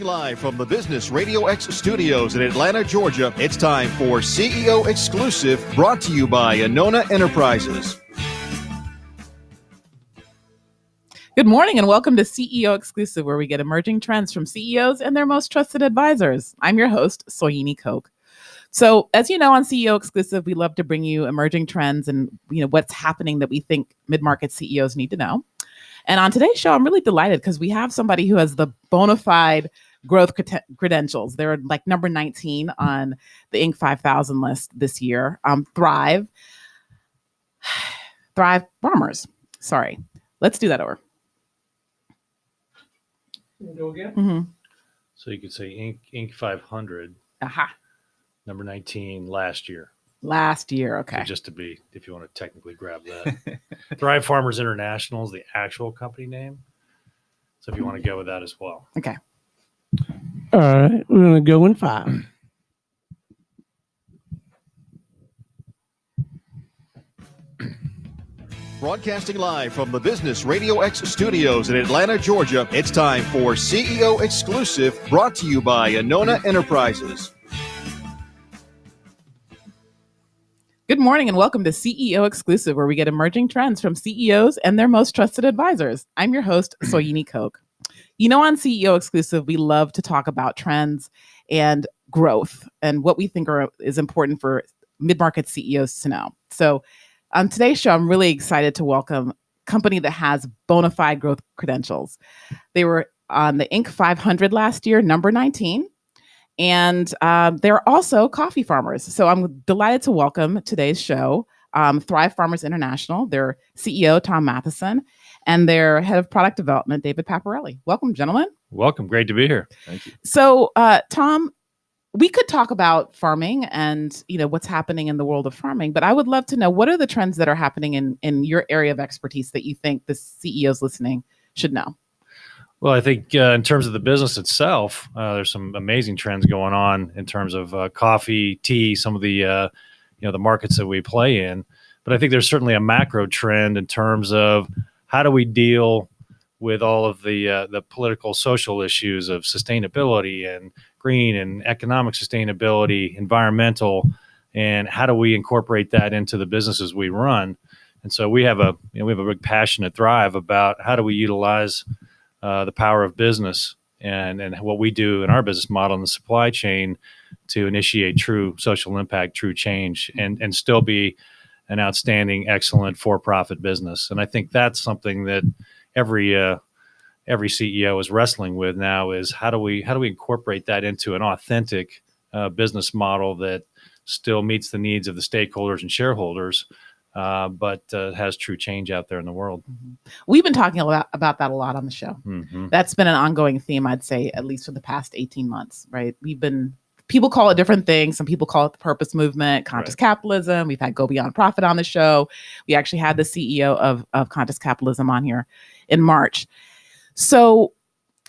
Live from the Business Radio X studios in Atlanta, Georgia, it's time for CEO Exclusive, brought to you by Anona Enterprises. Good morning and welcome to CEO Exclusive, where we get emerging trends from CEOs and their most trusted advisors. I'm your host, Soyini Koch. So, as you know, on CEO Exclusive, we love to bring you emerging trends and what's happening that we think mid-market CEOs need to know. And on today's show, I'm really delighted because we have somebody who has the bona fide growth credentials. They're like number 19 on the Inc. 5000 list this year. Thrive Farmers. Sorry, let's do that over. Go again. Mm-hmm. So you could say Inc. 500, number 19 last year. Last year, okay. So just to be, if you want to technically grab that. Thrive Farmers International is the actual company name. So if you want to go with that as well. Okay. All right, we're going to go in 5. Broadcasting live from the Business Radio X studios in Atlanta, Georgia, it's time for CEO Exclusive, brought to you by Anona Enterprises. Good morning and welcome to CEO Exclusive, where we get emerging trends from CEOs and their most trusted advisors. I'm your host, Soyini Koch. On CEO Exclusive, we love to talk about trends and growth and what we think is important for mid-market CEOs to know. So on today's show, I'm really excited to welcome a company that has bona fide growth credentials. They were on the Inc. 500 last year, number 19. And they're also coffee farmers. So I'm delighted to welcome today's show, Thrive Farmers International, their CEO, Tom Matthesen, and their head of product development, David Paparelli. Welcome, gentlemen. Welcome. Great to be here. Thank you. So, Tom, we could talk about farming and what's happening in the world of farming, but I would love to know, what are the trends that are happening in your area of expertise that you think the CEOs listening should know? Well, I think in terms of the business itself, there's some amazing trends going on in terms of coffee, tea, some of the the markets that we play in. But I think there's certainly a macro trend in terms of how do we deal with all of the political, social issues of sustainability and green and economic sustainability, environmental, and how do we incorporate that into the businesses we run? And so we have a big passion at Thrive about how do we utilize the power of business and what we do in our business model in the supply chain to initiate true social impact, true change, and still be an outstanding, excellent for-profit business. And I think that's something that every CEO is wrestling with now, is how do we incorporate that into an authentic business model that still meets the needs of the stakeholders and shareholders, but has true change out there in the world. Mm-hmm. We've been talking about that a lot on the show. Mm-hmm. That's been an ongoing theme, I'd say, at least for the past 18 months, right? People call it different things. Some people call it the purpose movement, conscious capitalism. We've had Go Beyond Profit on the show. We actually had the CEO of Conscious Capitalism on here in March. So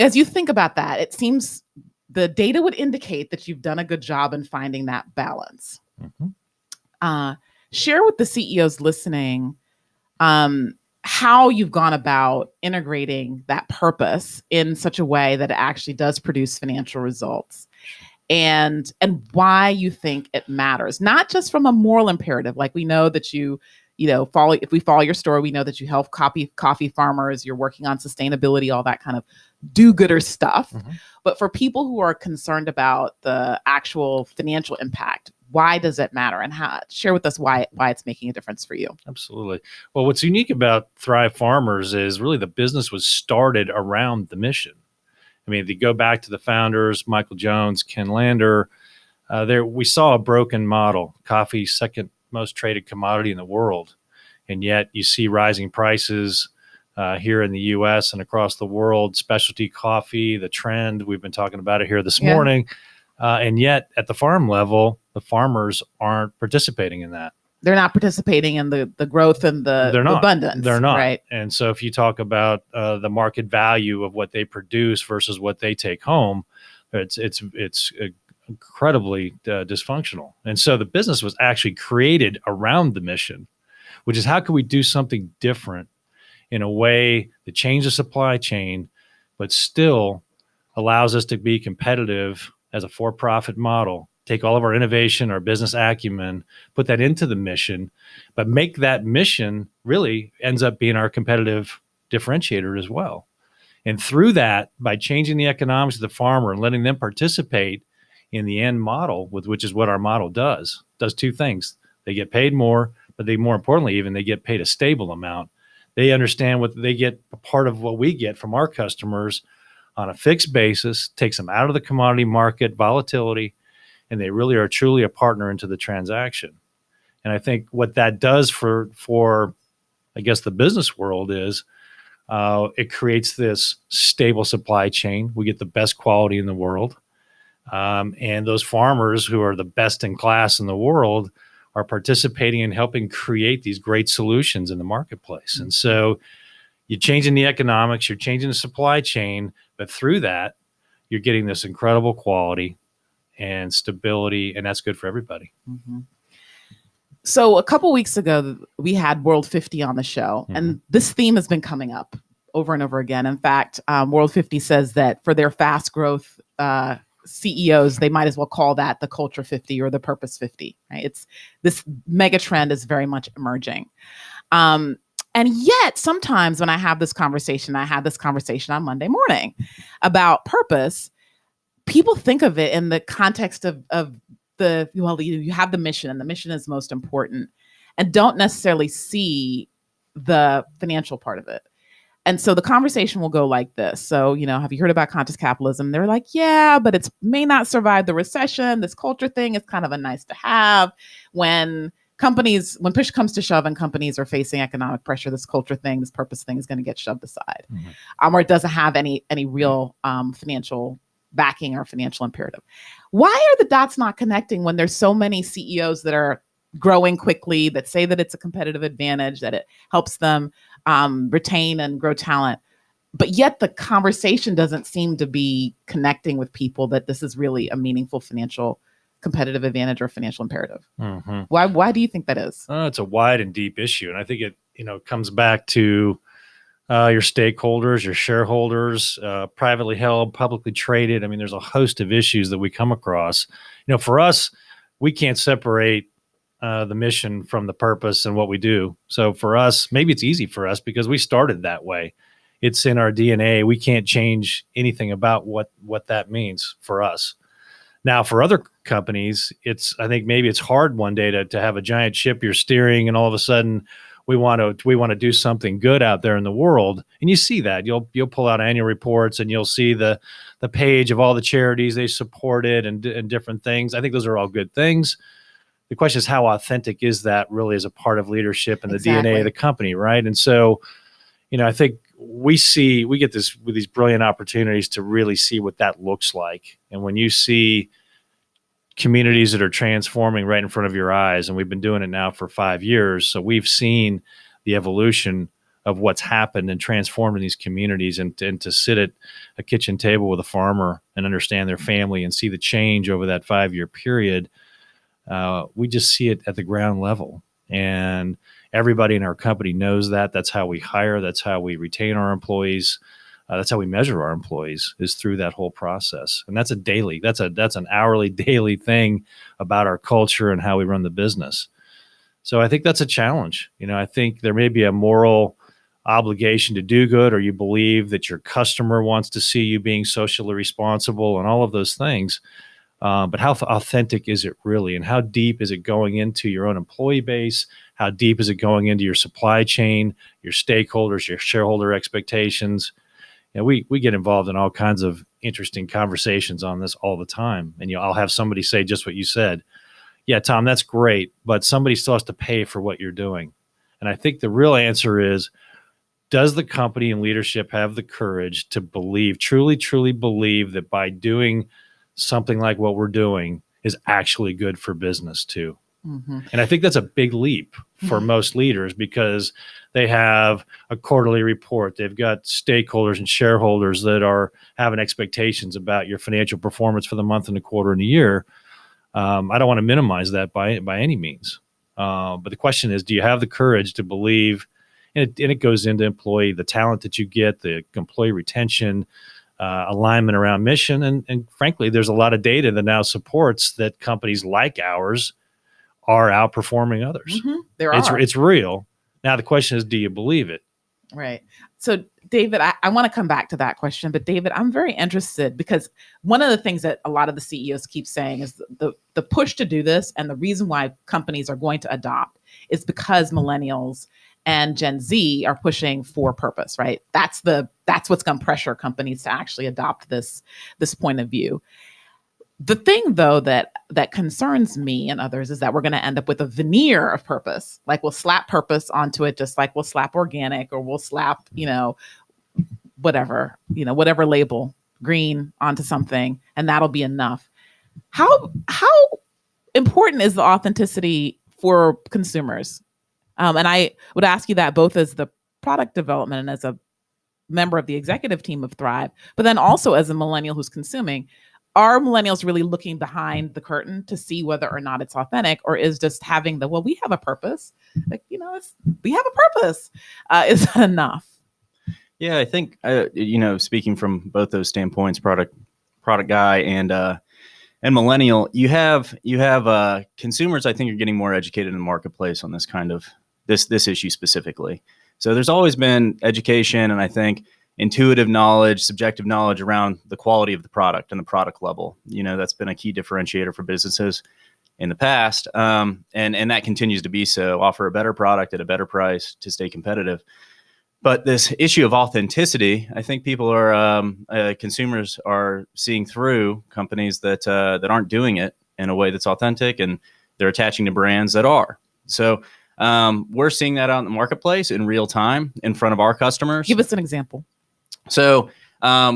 as you think about that, it seems the data would indicate that you've done a good job in finding that balance. Mm-hmm. Share with the CEOs listening how you've gone about integrating that purpose in such a way that it actually does produce financial results, and why you think it matters, not just from a moral imperative. Like, we know that if we follow your story, we know that you help coffee farmers, you're working on sustainability, all that kind of do-gooder stuff. Mm-hmm. But for people who are concerned about the actual financial impact, why does it matter? And share with us why it's making a difference for you. Absolutely. Well, what's unique about Thrive Farmers is really the business was started around the mission. I mean, if you go back to the founders, Michael Jones, Ken Lander, we saw a broken model. Coffee, second most traded commodity in the world. And yet you see rising prices here in the U.S. and across the world, specialty coffee, the trend, we've been talking about it here this morning. And yet at the farm level, the farmers aren't participating in that. They're not participating in the growth and the abundance. They're not. Right. And so if you talk about the market value of what they produce versus what they take home, it's incredibly dysfunctional. And so the business was actually created around the mission, which is how can we do something different in a way that changes the supply chain, but still allows us to be competitive as a for-profit model, take all of our innovation, our business acumen, put that into the mission, but make that mission really ends up being our competitive differentiator as well. And through that, by changing the economics of the farmer and letting them participate in the end model, which is what our model does two things. They get paid more, but more importantly, even they get paid a stable amount. They understand what they get, a part of what we get from our customers on a fixed basis, takes them out of the commodity market volatility, and they really are truly a partner into the transaction. And I think what that does for I guess, the business world is it creates this stable supply chain. We get the best quality in the world. And those farmers who are the best in class in the world are participating in helping create these great solutions in the marketplace. And so you're changing the economics, you're changing the supply chain, but through that, you're getting this incredible quality and stability, and that's good for everybody. Mm-hmm. So a couple weeks ago, we had World 50 on the show, and this theme has been coming up over and over again. In fact, World 50 says that for their fast growth CEOs, they might as well call that the Culture 50 or the Purpose 50. Right? It's this mega trend is very much emerging. And yet, sometimes when I have this conversation, I had this conversation on Monday morning about purpose, people think of it in the context of you have the mission, and the mission is most important, and don't necessarily see the financial part of it. And so the conversation will go like this. So, have you heard about conscious capitalism? They're like, yeah, but it may not survive the recession. This culture thing is kind of a nice to have. When push comes to shove and companies are facing economic pressure, this culture thing, this purpose thing is going to get shoved aside. Or it doesn't have any real financial backing or financial imperative. Why are the dots not connecting when there's so many CEOs that are growing quickly, that say that it's a competitive advantage, that it helps them retain and grow talent, but yet the conversation doesn't seem to be connecting with people that this is really a meaningful financial competitive advantage or financial imperative? Why do you think that is? It's a wide and deep issue, and I think it comes back to your stakeholders, your shareholders, privately held, publicly traded. I mean, there's a host of issues that we come across. For us, we can't separate the mission from the purpose and what we do. So for us, maybe it's easy for us because we started that way. It's in our DNA. We can't change anything about what that means for us. Now, for other companies, I think maybe it's hard one day to have a giant ship you're steering, and all of a sudden we want to do something good out there in the world. And you see that you'll pull out annual reports and you'll see the page of all the charities they supported and different things. I think those are all good things. The question is, how authentic is that really as a part of leadership and the DNA of the company, right? And so, I think we get these brilliant opportunities to really see what that looks like. And when you see communities that are transforming right in front of your eyes, and we've been doing it now for 5 years, so we've seen the evolution of what's happened and transformed in these communities, and to sit at a kitchen table with a farmer and understand their family and see the change over that 5-year period. We just see it at the ground level, and everybody in our company knows that. That's how we hire. That's how we retain our employees. That's how we measure our employees, is through that whole process. And that's an hourly, daily thing about our culture and how we run the business. So I think that's a challenge. I think there may be a moral obligation to do good, or you believe that your customer wants to see you being socially responsible and all of those things. But how authentic is it really? And how deep is it going into your own employee base? How deep is it going into your supply chain, your stakeholders, your shareholder expectations? We get involved in all kinds of interesting conversations on this all the time. And I'll have somebody say just what you said. Yeah, Tom, that's great, but somebody still has to pay for what you're doing. And I think the real answer is, does the company and leadership have the courage to believe, truly, truly believe that by doing something like what we're doing is actually good for business too? And I think that's a big leap for most leaders, because they have a quarterly report. They've got stakeholders and shareholders that are having expectations about your financial performance for the month and the quarter and the year. I don't want to minimize that by any means. But the question is, do you have the courage to believe, and it goes into the talent that you get, the employee retention, alignment around mission. And frankly, there's a lot of data that now supports that companies like ours are outperforming others. It's real. Now, the question is, do you believe it? Right. So, David, I want to come back to that question, but David, I'm very interested because one of the things that a lot of the CEOs keep saying is the push to do this, and the reason why companies are going to adopt is because millennials and Gen Z are pushing for purpose, right? That's what's going to pressure companies to actually adopt this point of view. The thing, though, that concerns me and others is that we're going to end up with a veneer of purpose. Like, we'll slap purpose onto it, just like we'll slap organic, or we'll slap, whatever label, green, onto something, and that'll be enough. How important is the authenticity for consumers? And I would ask you that both as the product development and as a member of the executive team of Thrive, but then also as a millennial who's consuming. Are millennials really looking behind the curtain to see whether or not it's authentic, or is just having we have a purpose, we have a purpose, is that enough? Yeah, I think, speaking from both those standpoints, product guy and millennial, you have consumers, I think, are getting more educated in the marketplace on this kind of this issue specifically. So there's always been education, and I think intuitive knowledge, subjective knowledge around the quality of the product and the product level. That's been a key differentiator for businesses in the past. And that continues to be so. Offer a better product at a better price to stay competitive. But this issue of authenticity, I think people consumers are seeing through companies that aren't doing it in a way that's authentic, and they're attaching to brands that are. So we're seeing that out in the marketplace in real time in front of our customers. Give us an example. So a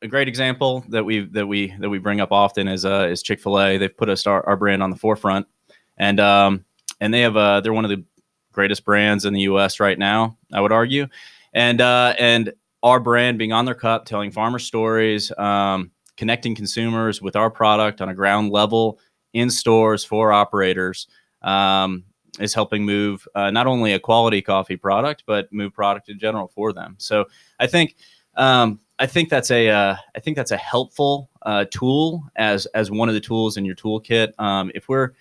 great example that we bring up often is Chick-fil-A. They've put our brand on the forefront, and they have they're one of the greatest brands in the U.S. right now, I would argue, and our brand being on their cup, telling farmer stories, connecting consumers with our product on a ground level in stores for operators, is helping move not only a quality coffee product, but move product in general for them. So I think that's a helpful tool as one of the tools in your toolkit. If we're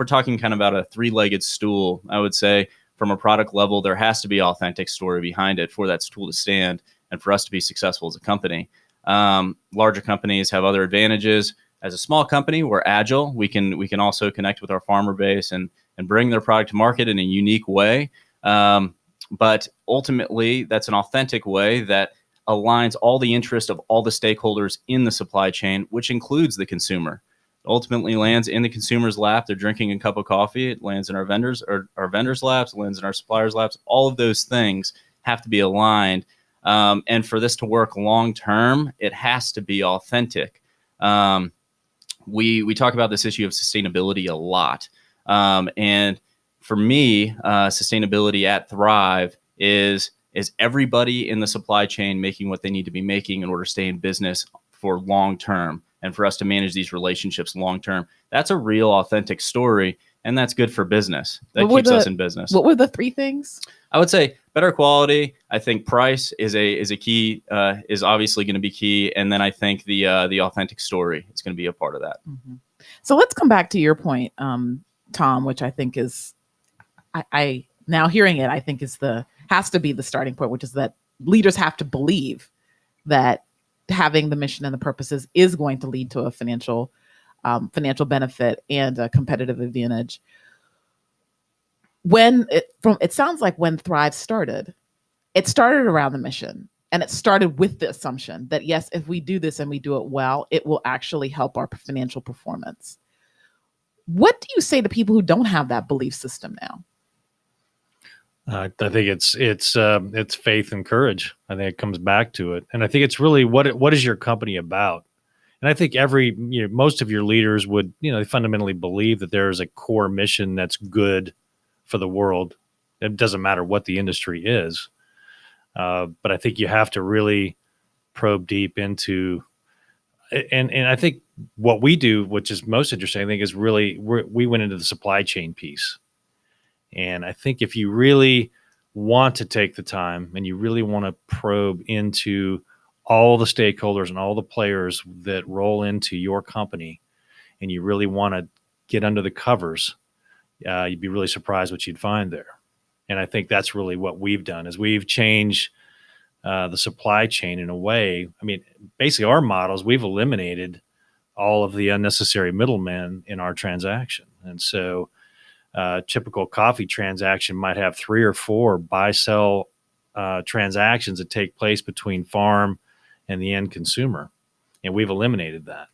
talking kind of about a three-legged stool, I would say from a product level, there has to be authentic story behind it for that tool to stand and for us to be successful as a company. Larger companies have other advantages. As a small company, we're agile. We can also connect with our farmer base and bring their product to market in a unique way. But ultimately, that's an authentic way that aligns all the interest of all the stakeholders in the supply chain, which includes the consumer. It ultimately lands in the consumer's lap. They're drinking a cup of coffee. It lands in our vendors' laps, lands in our suppliers' laps. All of those things have to be aligned. And for this to work long term, it has to be authentic. We talk about this issue of sustainability a lot. And for me, sustainability at Thrive is everybody in the supply chain making what they need to be making in order to stay in business for long term, and for us to manage these relationships long term. That's a real authentic story, and that's good for business. That keeps us in business. What were the three things? I would say better quality. I think price is a key, is obviously going to be key, and then I think the authentic story is going to be a part of that. Mm-hmm. So let's come back to your point, Tom, which I think is, I now hearing it, I think has to be the starting point, which is that leaders have to believe that having the mission and the purposes is going to lead to a financial benefit and a competitive advantage. It sounds like when Thrive started, it started around the mission, and it started with the assumption that yes, if we do this and we do it well, it will actually help our financial performance. What do you say to people who don't have that belief system now? I think it's faith and courage. I think it comes back to it, and I think it's really what is your company about? And I think most of your leaders would they fundamentally believe that there is a core mission that's good for the world. It doesn't matter what the industry is, but I think you have to really probe deep into. And I think what we do, which is most interesting, I think is really we went into the supply chain piece. And I think if you really want to take the time and you really want to probe into all the stakeholders and all the players that roll into your company, and you really want to get under the covers, you'd be really surprised what you'd find there. And I think that's really what we've done is we've changed the supply chain in a way. I mean, basically our models, we've eliminated all of the unnecessary middlemen in our transaction. And so typical coffee transaction might have 3 or 4 buy-sell transactions that take place between farm and the end consumer. And we've eliminated that.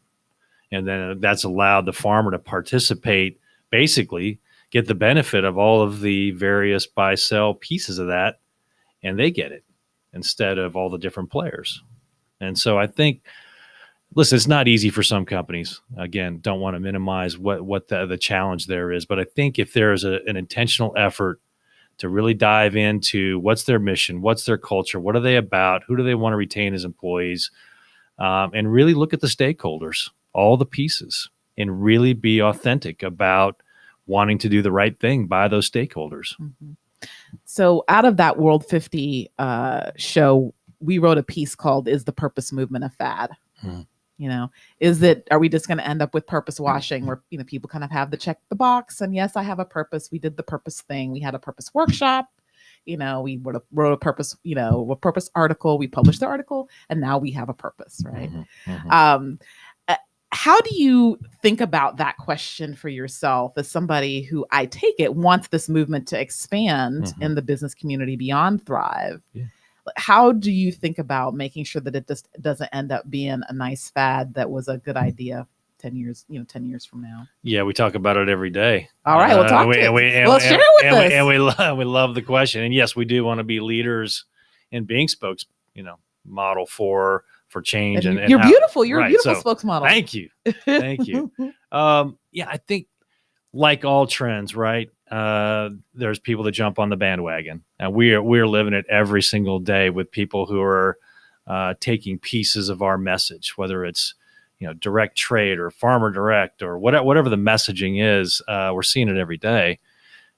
And then that's allowed the farmer to participate, basically get the benefit of all of the various buy-sell pieces of that, and they get it instead of all the different players. And so I think, listen, it's not easy for some companies. Again, don't want to minimize what the challenge there is. But I think if there is an intentional effort to really dive into what's their mission, what's their culture, what are they about, who do they want to retain as employees, and really look at the stakeholders, all the pieces, and really be authentic about wanting to do the right thing by those stakeholders. Mm-hmm. So out of that World 50 show, we wrote a piece called "Is the Purpose Movement a Fad?" You know, are we just going to end up with purpose washing where, you know, people kind of have to check the box and yes, I have a purpose. We did the purpose thing. We had a purpose workshop, you know, we wrote a purpose, you know, a purpose article, we published the article, and now we have a purpose, right? How do you think about that question for yourself as somebody who, I take it, wants this movement to expand in the business community beyond Thrive? Yeah. How do you think about making sure that it just doesn't end up being a nice fad that was a good idea 10 years from now? Yeah, we talk about it every day. All right, we'll talk share it with us. And we love the question. And yes, we do want to be leaders in being model for change. And you're beautiful. You're a beautiful spokesmodel. Thank you. Thank you. I think like all trends, right? There's people that jump on the bandwagon, and we're living it every single day with people who are taking pieces of our message, whether it's direct trade or farmer direct or whatever the messaging is. We're seeing it every day,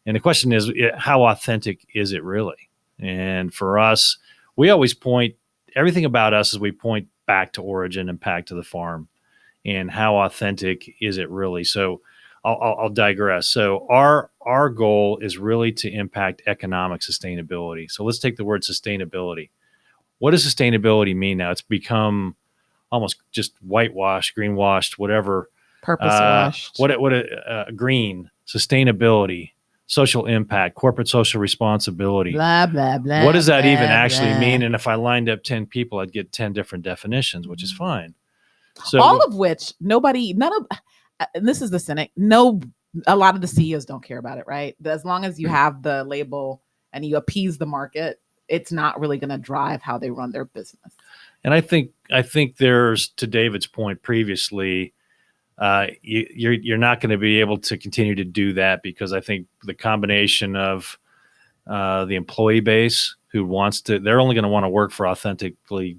and the question is, how authentic is it really? And for us, we always point everything about us as we point back to origin and back to the farm, and how authentic is it really? So I'll digress. So our goal is really to impact economic sustainability. So let's take the word sustainability. What does sustainability mean now? It's become almost just whitewashed, greenwashed, whatever. Purpose washed. Green, sustainability, social impact, corporate social responsibility. Blah, blah, blah. What does that even actually mean? And if I lined up 10 people, I'd get 10 different definitions, which is fine. So all of which and this is the cynic. A lot of the CEOs don't care about it, right? As long as you have the label and you appease the market, it's not really going to drive how they run their business. And I think there's, to David's point previously, you're not going to be able to continue to do that, because I think the combination of the employee base who they're only going to want to work for authentically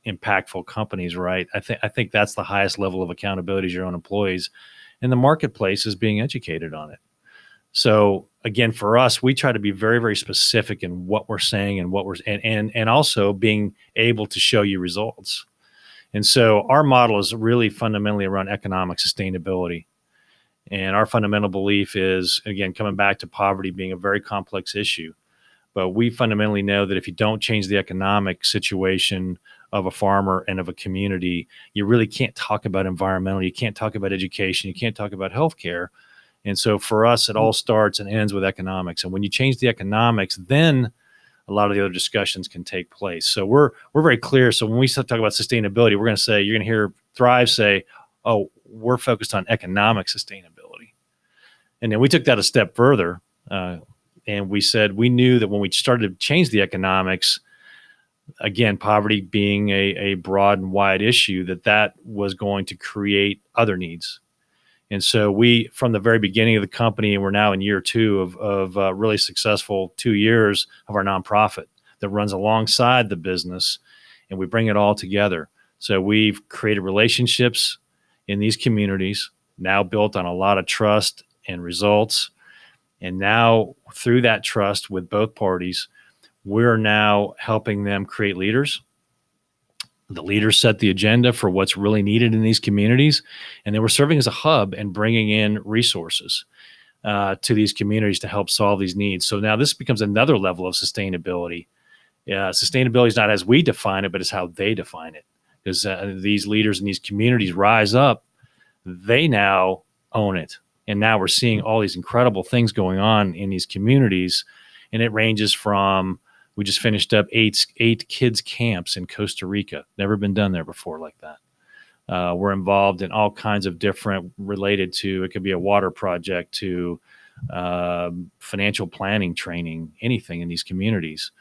impactful companies, right? I think that's the highest level of accountability is your own employees, and the marketplace is being educated on it. So again, for us, we try to be very, very specific in what we're saying and and also being able to show you results. And so our model is really fundamentally around economic sustainability. And our fundamental belief is, again, coming back to poverty being a very complex issue, but we fundamentally know that if you don't change the economic situation of a farmer and of a community, you really can't talk about environmental, you can't talk about education, you can't talk about healthcare. And so for us, it all starts and ends with economics. And when you change the economics, then a lot of the other discussions can take place. So we're very clear. So when we talk about sustainability, you're going to hear Thrive say, oh, we're focused on economic sustainability. And then we took that a step further. And we said, we knew that when we started to change the economics, again, poverty being a broad and wide issue, that was going to create other needs. And so we, from the very beginning of the company, and we're now in year 2 of really successful 2 years of our nonprofit that runs alongside the business, and we bring it all together. So we've created relationships in these communities, now built on a lot of trust and results. And now through that trust with both parties, we're now helping them create leaders The leaders set the agenda for what's really needed in these communities, and they were serving as a hub and bringing in resources to these communities to help solve these needs. So now this becomes another level of sustainability. Sustainability is not as we define it, but it's how they define it. Because these leaders in these communities rise up, they now own it. And now we're seeing all these incredible things going on in these communities. And it ranges from, we just finished up eight kids camps in Costa Rica. Never been done there before like that. We're involved in all kinds of different related to, it could be a water project, to financial planning training, anything in these communities.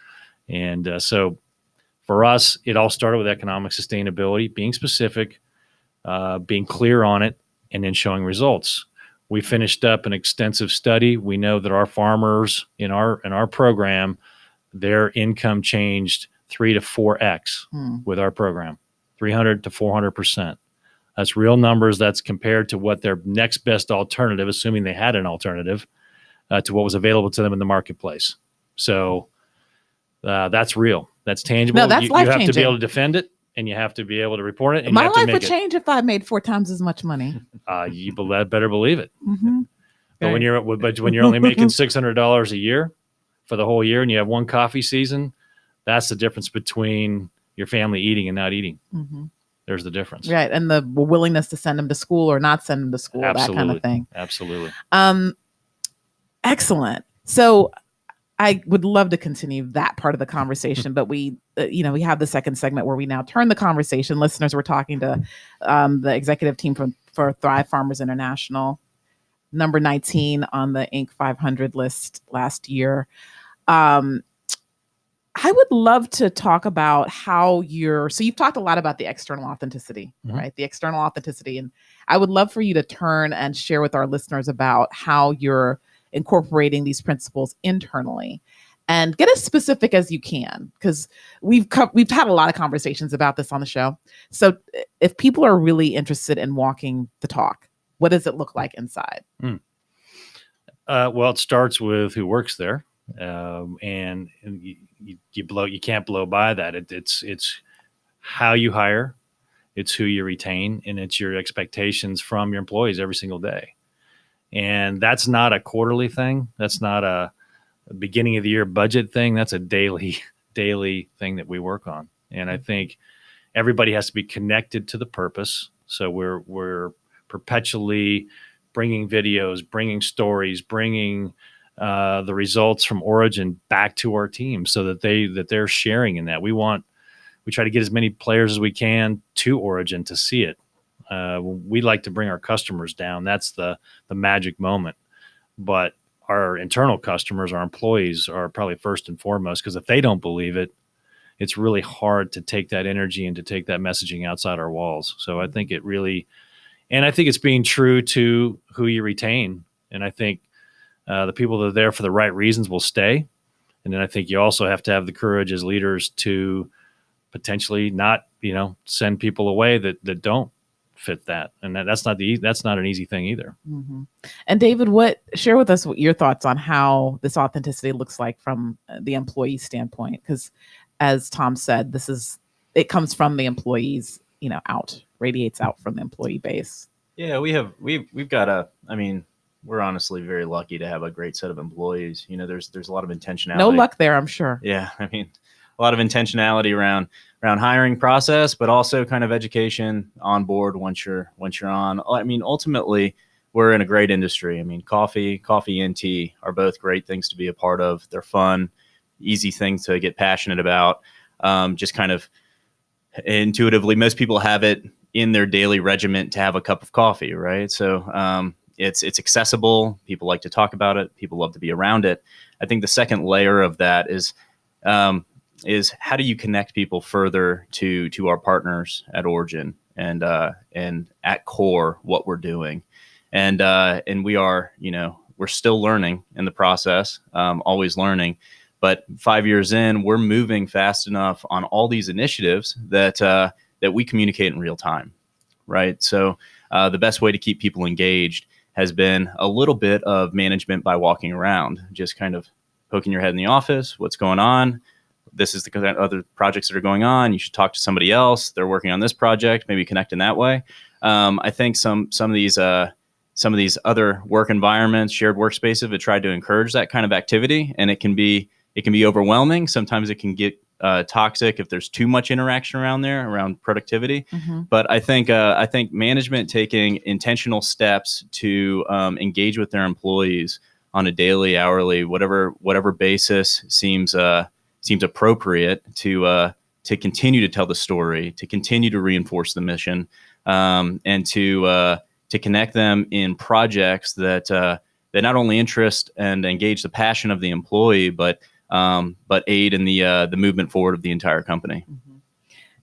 And so for us, it all started with economic sustainability, being specific, being clear on it, and then showing results. We finished up an extensive study. We know that our farmers in our program, their income changed 3 to 4x with our program, 300 to 400%. That's real numbers. That's compared to what their next best alternative, assuming they had an alternative, to what was available to them in the marketplace. So that's real. That's tangible. No, that's you have to life-changing. be able to defend it, and you have to be able to report it. And My you have to life make would it. change if I made 4 times as much money. You better believe it. Mm-hmm. But when you're only making $600 a year for the whole year, and you have one coffee season, that's the difference between your family eating and not eating. Mm-hmm. There's the difference. Right, and the willingness to send them to school or not send them to school, Absolutely. that kind of thing. Absolutely. Excellent. So I would love to continue that part of the conversation, but we have the second segment where we now turn the conversation. Listeners, we're talking to the executive team for Thrive Farmers International, number 19 on the Inc. 500 list last year. I would love to talk about how you've talked a lot about the external authenticity, right? The external authenticity. And I would love for you to turn and share with our listeners about how you're incorporating these principles internally, and get as specific as you can, because we've had a lot of conversations about this on the show. So if people are really interested in walking the talk, what does it look like inside? Well, it starts with who works there. And you can't blow by that. It's how you hire, it's who you retain, and it's your expectations from your employees every single day. And that's not a quarterly thing. That's not a beginning of the year budget thing. That's a daily thing that we work on. And I think everybody has to be connected to the purpose. So we're perpetually bringing videos, bringing stories, bringing the results from Origin back to our team, so that they're sharing in that. We try to get as many players as we can to Origin to see it. We like to bring our customers down. That's the magic moment. But our internal customers, our employees, are probably first and foremost, because if they don't believe it, it's really hard to take that energy and to take that messaging outside our walls. So I think I think it's being true to who you retain. And I think the people that are there for the right reasons will stay. And then I think you also have to have the courage as leaders to potentially not, send people away that don't fit that. And that's not an easy thing either. Mm-hmm. And David, share with us your thoughts on how this authenticity looks like from the employee standpoint, because as Tom said, it comes from the employees, radiates out from the employee base. Yeah, we've got we're honestly very lucky to have a great set of employees. There's a lot of intentionality. No luck there, I'm sure. Yeah, a lot of intentionality around hiring process, but also kind of education on board once you're on. Ultimately, we're in a great industry. Coffee and tea are both great things to be a part of. They're fun, easy things to get passionate about. Just kind of intuitively, most people have it in their daily regimen to have a cup of coffee, right? So it's accessible. People like to talk about it. People love to be around it. I think the second layer of that is how do you connect people further to our partners at Origin and at core what we're doing, and we are we're still learning in the process, always learning. But 5 years in, we're moving fast enough on all these initiatives that we communicate in real time, right? So the best way to keep people engaged has been a little bit of management by walking around, just kind of poking your head in the office, what's going on, this is the kind of other projects that are going on. You should talk to somebody else. They're working on this project. Maybe connect in that way. I think some of these other work environments, shared workspaces, have tried to encourage that kind of activity, and it can be overwhelming. Sometimes it can get toxic if there's too much interaction around productivity. But I think management taking intentional steps to engage with their employees on a daily, hourly, whatever basis seems appropriate to continue to tell the story, to continue to reinforce the mission, and to connect them in projects that not only interest and engage the passion of the employee, but aid in the movement forward of the entire company.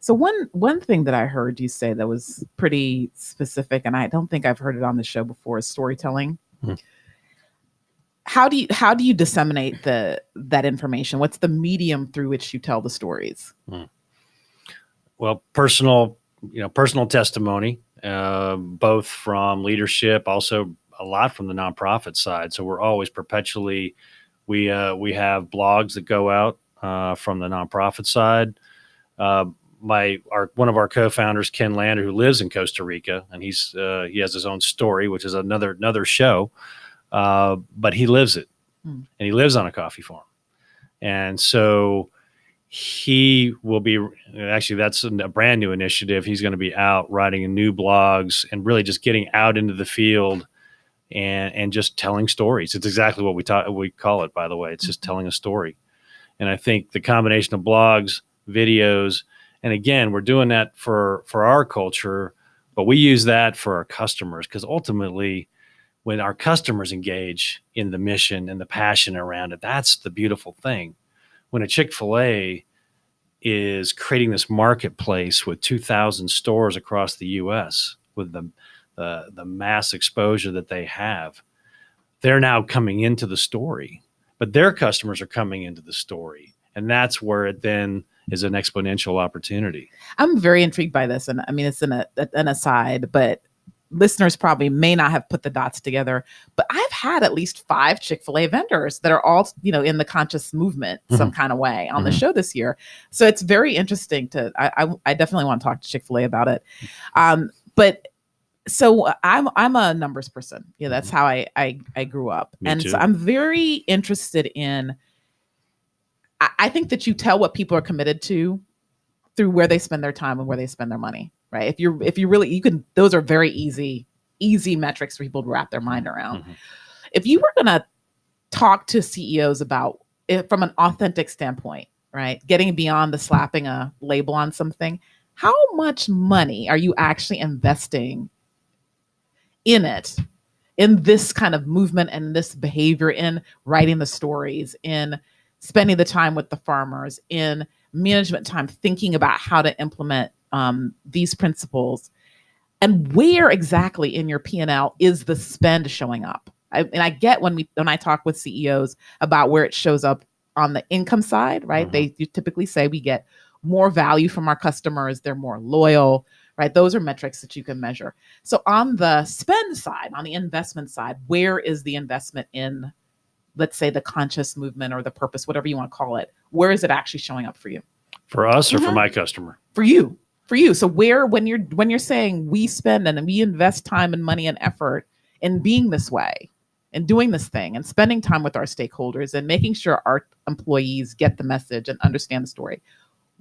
So one thing that I heard you say that was pretty specific, and I don't think I've heard it on the show before, is storytelling. How do you disseminate that information? What's the medium through which you tell the stories? Well, personal testimony, both from leadership, also a lot from the nonprofit side. So we're always perpetually, we have blogs that go out from the nonprofit side. One of our co-founders, Ken Lander, who lives in Costa Rica, and he has his own story, which is another show, but he lives it, and he lives on a coffee farm, and so he will be actually, that's a brand new initiative. He's going to be out writing new blogs and really just getting out into the field and just telling stories. It's exactly what we call it, by the way. It's just telling a story. And I think the combination of blogs, videos, and again, we're doing that for our culture, but we use that for our customers, because ultimately when our customers engage in the mission and the passion around it, that's the beautiful thing. When a Chick-fil-A is creating this marketplace with 2,000 stores across the U.S. with the mass exposure that they have, they're now coming into the story, but their customers are coming into the story. And that's where it then is an exponential opportunity. I'm very intrigued by this. And I mean, it's an aside, but listeners probably may not have put the dots together, but I've had at least 5 Chick-fil-A vendors that are all, in the conscious movement some kind of way on the show this year. So it's very interesting I definitely want to talk to Chick-fil-A about it. But so I'm a numbers person. That's how I grew up. Me too. So I'm very interested in, I think that you tell what people are committed to through where they spend their time and where they spend their money. Right. If you really, you can, those are very easy metrics for people to wrap their mind around. If you were going to talk to CEOs about it from an authentic standpoint, right, getting beyond the slapping a label on something, how much money are you actually investing in this kind of movement and this behavior, in writing the stories, in spending the time with the farmers, in management time, thinking about how to implement these principles, and where exactly in your P&L is the spend showing up? I get when I talk with CEOs about where it shows up on the income side, right? They typically say we get more value from our customers, they're more loyal, right? Those are metrics that you can measure. So on the spend side, on the investment side, where is the investment in, let's say, the conscious movement or the purpose, whatever you want to call it? Where is it actually showing up for you? For us or for my customer? For you. So when you're saying we spend and we invest time and money and effort in being this way and doing this thing and spending time with our stakeholders and making sure our employees get the message and understand the story,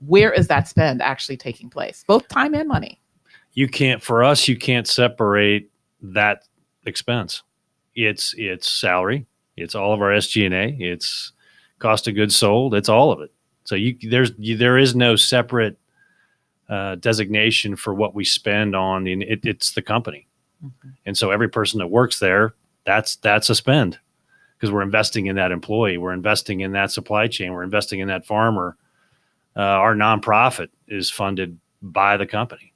where is that spend actually taking place? Both time and money. You can't separate that expense. It's salary. It's all of our SG&A. It's cost of goods sold. It's all of it. So there is no separate designation for what we spend on. It's the company. And so every person that works there, that's a spend, because we're investing in that employee. We're investing in that supply chain. We're investing in that farmer. Our nonprofit is funded by the company.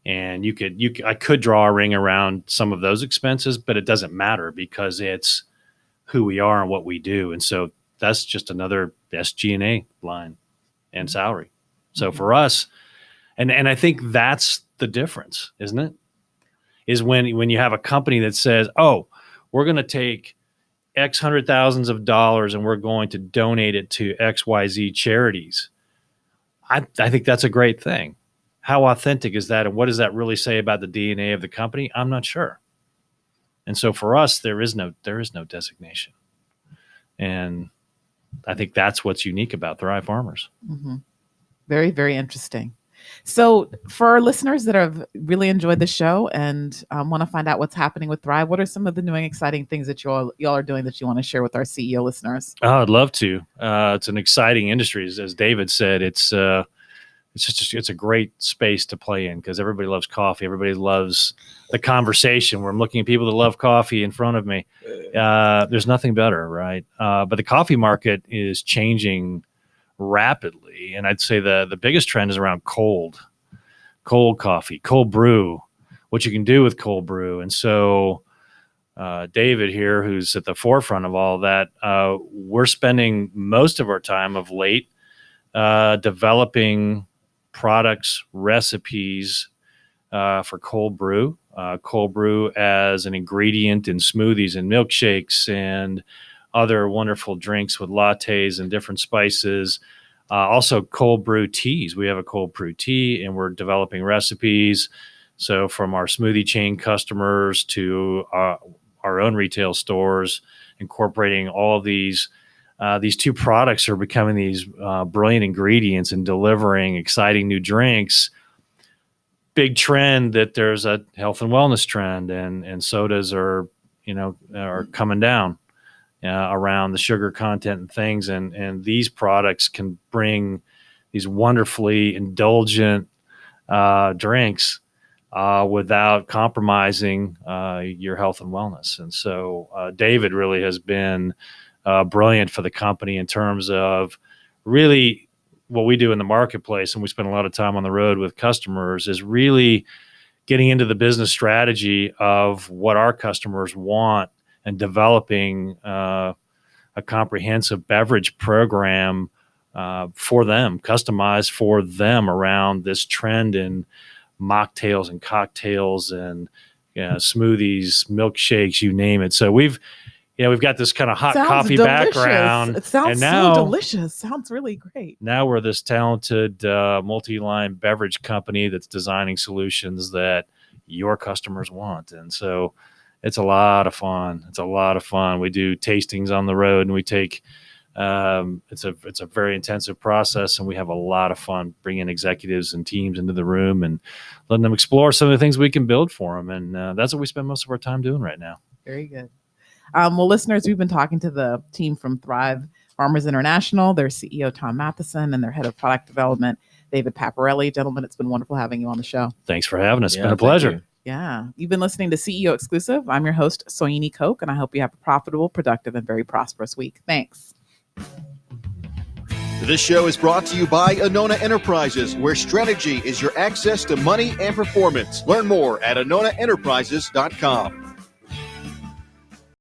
And I could draw a ring around some of those expenses, but it doesn't matter because it's who we are and what we do. And so that's just another SG&A line and salary. So for us, and I think that's the difference, isn't it? Is when you have a company that says, oh, we're going to take X hundred thousands of dollars and we're going to donate it to XYZ charities. I think that's a great thing. How authentic is that? And what does that really say about the DNA of the company? I'm not sure. And so for us, there is no designation. And I think that's what's unique about Thrive Farmers. Mm-hmm. Very, very interesting. So for our listeners that have really enjoyed the show and want to find out what's happening with Thrive, what are some of the new and exciting things that y'all are doing that you want to share with our CEO listeners? Oh, I'd love to. It's an exciting industry. As David said, it's a great space to play in because everybody loves coffee. Everybody loves the conversation where I'm looking at people that love coffee in front of me. There's nothing better, right? But the coffee market is changing rapidly. And I'd say the biggest trend is around cold coffee, cold brew, what you can do with cold brew. And so David here, who's at the forefront of all of that, we're spending most of our time of late developing products, recipes for cold brew as an ingredient in smoothies and milkshakes and other wonderful drinks with lattes and different spices. Also cold brew teas. We have a cold brew tea and we're developing recipes. So from our smoothie chain customers to our own retail stores, incorporating all of these two products are becoming these brilliant ingredients and delivering exciting new drinks. Big trend that there's a health and wellness trend and sodas are coming down around the sugar content and things. And these products can bring these wonderfully indulgent drinks without compromising your health and wellness. And so David really has been brilliant for the company in terms of really what we do in the marketplace. And we spend a lot of time on the road with customers is really getting into the business strategy of what our customers want and developing a comprehensive beverage program for them, customized for them around this trend in mocktails and cocktails and smoothies, milkshakes, you name it. So we've got this kind of hot coffee background. It sounds and now, so delicious. Sounds really great. Now we're this talented multi-line beverage company that's designing solutions that your customers want. And so it's a lot of fun. We do tastings on the road and we take it's a very intensive process and we have a lot of fun bringing executives and teams into the room and letting them explore some of the things we can build for them. And that's what we spend most of our time doing right now. Very good. Well, listeners, we've been talking to the team from Thrive Farmers International, their CEO, Tom Matthesen, and their head of product development, David Paparelli. Gentlemen, it's been wonderful having you on the show. Thanks for having us. It's been a pleasure. Yeah. You've been listening to CEO Exclusive. I'm your host, Soyini Koch, and I hope you have a profitable, productive, and very prosperous week. Thanks. This show is brought to you by Anona Enterprises, where strategy is your access to money and performance. Learn more at AnonaEnterprises.com.